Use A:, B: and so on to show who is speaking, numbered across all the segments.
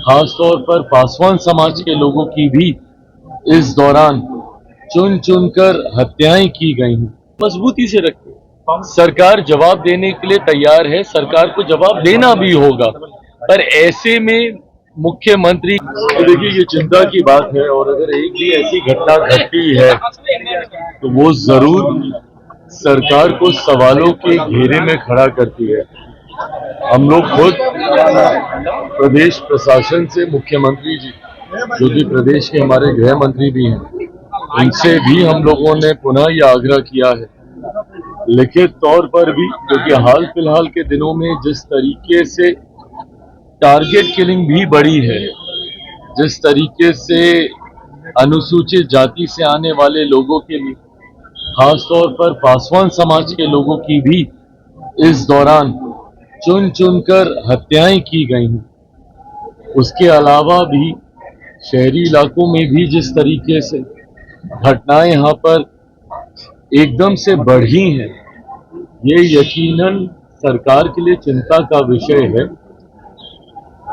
A: खासतौर पर पासवान समाज के लोगों की भी इस दौरान चुन चुनकर हत्याएं की गई हैं। मजबूती से रखते, सरकार जवाब देने के लिए तैयार है, सरकार को जवाब देना भी होगा, पर ऐसे में मुख्यमंत्री, तो देखिए ये चिंता की बात है, और अगर एक भी ऐसी घटना घटती है तो वो जरूर सरकार को सवालों के घेरे में खड़ा करती है। हम लोग खुद प्रदेश प्रशासन से मुख्यमंत्री जी, जो कि प्रदेश के हमारे गृह मंत्री भी हैं, उनसे भी हम लोगों ने पुनः ये आग्रह किया है, लिखित तौर पर भी, क्योंकि हाल फिलहाल के दिनों में जिस तरीके से टारगेट किलिंग भी बढ़ी है, जिस तरीके से अनुसूचित जाति से आने वाले लोगों के लिए, खासतौर पर पासवान समाज के लोगों की भी इस दौरान चुन चुनकर हत्याएं की गई हैं। उसके अलावा भी शहरी इलाकों में भी जिस तरीके से घटनाएं यहाँ पर एकदम से बढ़ी हैं, ये यकीनन सरकार के लिए चिंता का विषय है।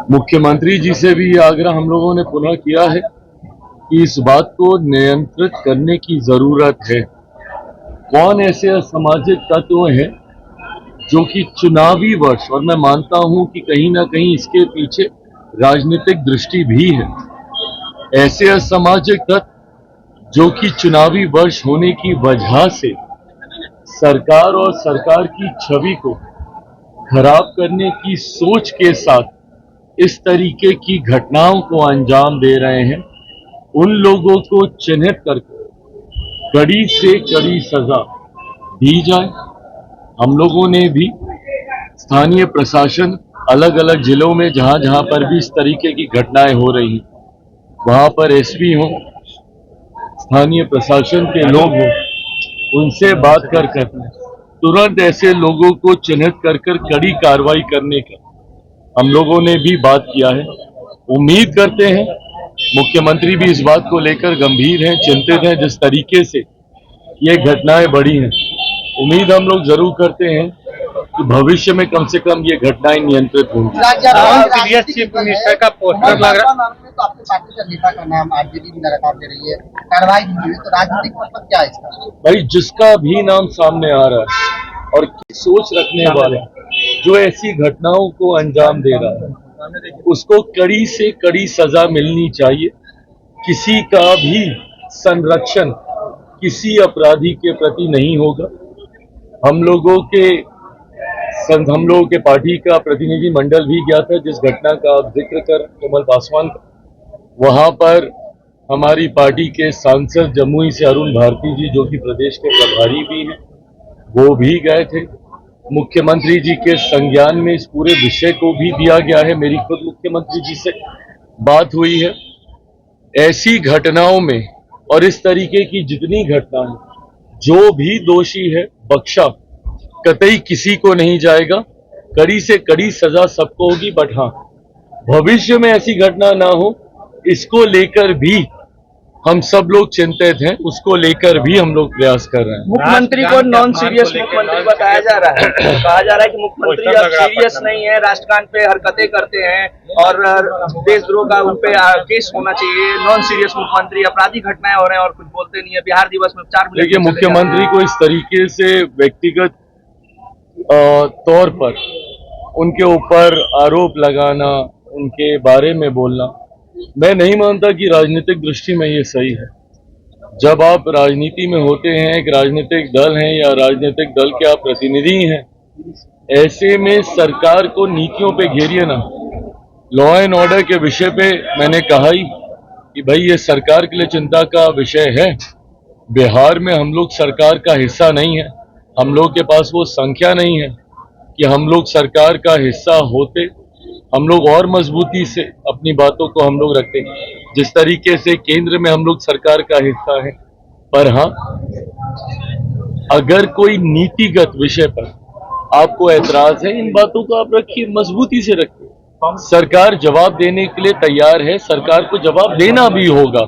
A: मुख्यमंत्री जी से भी ये आग्रह हम लोगों ने पुनः किया है कि इस बात को नियंत्रित करने की जरूरत है। कौन ऐसे असामाजिक तत्व हैं जो कि चुनावी वर्ष, और मैं मानता हूं कि कहीं ना कहीं इसके पीछे राजनीतिक दृष्टि भी है, ऐसे असामाजिक तत्व जो कि चुनावी वर्ष होने की वजह से सरकार और सरकार की छवि को खराब करने की सोच के साथ इस तरीके की घटनाओं को अंजाम दे रहे हैं, उन लोगों को चिन्हित करके कड़ी से कड़ी सजा दी जाए। हम लोगों ने भी स्थानीय प्रशासन, अलग अलग जिलों में जहां जहां पर भी इस तरीके की घटनाएं हो रही हैं, वहां पर एसपी हो, स्थानीय प्रशासन के लोग हों, उनसे बात कर तुरंत ऐसे लोगों को चिन्हित कर कड़ी कार्रवाई करने का हम लोगों ने भी बात किया है। उम्मीद करते हैं मुख्यमंत्री भी इस बात को लेकर गंभीर हैं, चिंतित हैं, जिस तरीके से ये घटनाएं बढ़ी हैं। उम्मीद हम लोग जरूर करते हैं कि भविष्य में कम से कम ये घटनाएं नियंत्रित होंगी।
B: सीरियस चीफ मिनिस्टर का पोस्टर लग रहा है, तो आपके पार्टी का नेता का नाम आरजेडी भी लगातार दे रही है, कार्रवाई भी हुई है, तो राजनीतिक मतलब क्या है इसका?
A: भाई, जिसका भी नाम सामने आ रहा है और सोच रखने वाला जो ऐसी घटनाओं को अंजाम दे रहा है, उसको कड़ी से कड़ी सजा मिलनी चाहिए। किसी का भी संरक्षण किसी अपराधी के प्रति नहीं होगा। हम लोगों के पार्टी का प्रतिनिधि मंडल भी गया था, जिस घटना का आप जिक्र कर कोमल पासवान का, वहां पर हमारी पार्टी के सांसद जमुई से अरुण भारती जी, जो कि प्रदेश के प्रभारी भी हैं, वो भी गए थे। मुख्यमंत्री जी के संज्ञान में इस पूरे विषय को भी दिया गया है। मेरी खुद मुख्यमंत्री जी से बात हुई है। ऐसी घटनाओं में और इस तरीके की जितनी घटनाएं, जो भी दोषी है बख्शा कतई किसी को नहीं जाएगा। कड़ी से कड़ी सजा सबको होगी, बट हाँ, भविष्य में ऐसी घटना ना हो, इसको लेकर भी हम सब लोग चिंतित हैं, उसको लेकर भी हम लोग प्रयास कर रहे हैं।
C: मुख्यमंत्री को नॉन सीरियस मुख्यमंत्री बताया जा रहा है। कहा जा रहा है कि मुख्यमंत्री अब सीरियस नहीं है, राष्ट्रगान पे हरकतें करते हैं और देशद्रोह का उन पे केस होना चाहिए। नॉन सीरियस मुख्यमंत्री, अपराधी घटनाएं हो रहे हैं और कुछ बोलते नहीं है। बिहार दिवस में 4 मिनट।
A: देखिए, मुख्यमंत्री को इस तरीके से व्यक्तिगत तौर पर उनके ऊपर आरोप लगाना, उनके बारे में बोलना, मैं नहीं मानता कि राजनीतिक दृष्टि में ये सही है। जब आप राजनीति में होते हैं, एक राजनीतिक दल हैं या राजनीतिक दल के आप प्रतिनिधि हैं, ऐसे में सरकार को नीतियों पे घेरिए ना। लॉ एंड ऑर्डर के विषय पे मैंने कहा ही कि भाई ये सरकार के लिए चिंता का विषय है। बिहार में हम लोग सरकार का हिस्सा नहीं है, हम लोग के पास वो संख्या नहीं है कि हम लोग सरकार का हिस्सा होते। हम लोग और मजबूती से अपनी बातों को हम लोग रखते हैं, जिस तरीके से केंद्र में हम लोग सरकार का हिस्सा है। पर हाँ, अगर कोई नीतिगत विषय पर आपको ऐतराज है, इन बातों को आप रखिए, मजबूती से रखिए। सरकार जवाब देने के लिए तैयार है, सरकार को जवाब देना भी होगा,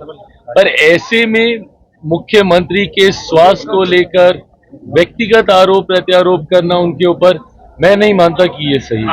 A: पर ऐसे में मुख्यमंत्री के स्वास्थ्य को लेकर व्यक्तिगत आरोप प्रत्यारोप करना उनके ऊपर, मैं नहीं मानता कि ये सही है।